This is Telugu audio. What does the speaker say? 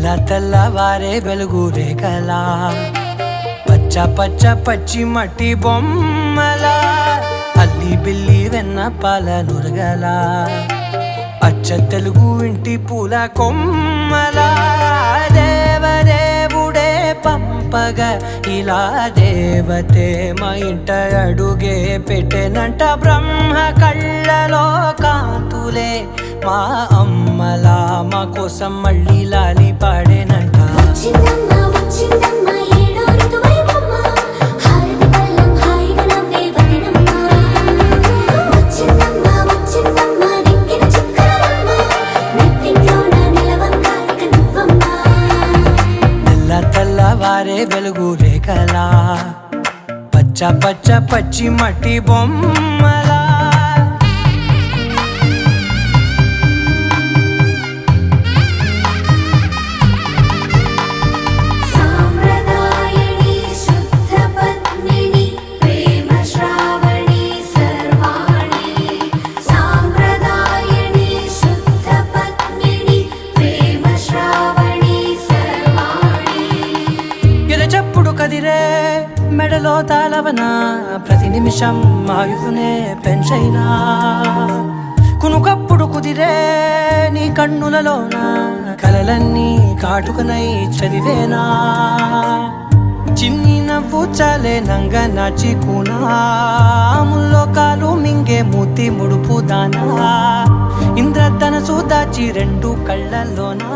తెల్ల తెల్లవారే వెలుగు రేఖలా పచ్చ పచ్చ పచ్చి మట్టి బొమ్మలా అల్లి బిల్లి వెన్న పాల నురగలా అచ్చ తెలుగు ఇంటి పూల కొమ్మలా దేవదేవుడే పంపగా ఇలా దేవతే మా ఇంట అడుగే పెట్టెనంట బ్రహ్మ కళ్ళలో కాంతులే మా అమ్మలా మా కోసం మళ్ళీ లాలి పాడేనంట. తెల్లవారే వెలుగు రేఖలా పచ్చ పచ్చ పచ్చి మట్టి బొమ్మలా చెప్పుడు కదిరే మెడలో తాళవన ప్రతి నిమిషం ఆయుధునే పెంచైనా కునుకప్పుడు కుదిరే నీ కన్నులలోన కలలన్నీ కాటుకనై చదివేనా చిన్ని నవ్వు చాలే నంగ నాచి కూనాముల్లో కాలు మింగే మూతి ముడుపు దానా ఇంద్రధనసు దాచి రెండు కళ్ళల్లోనా.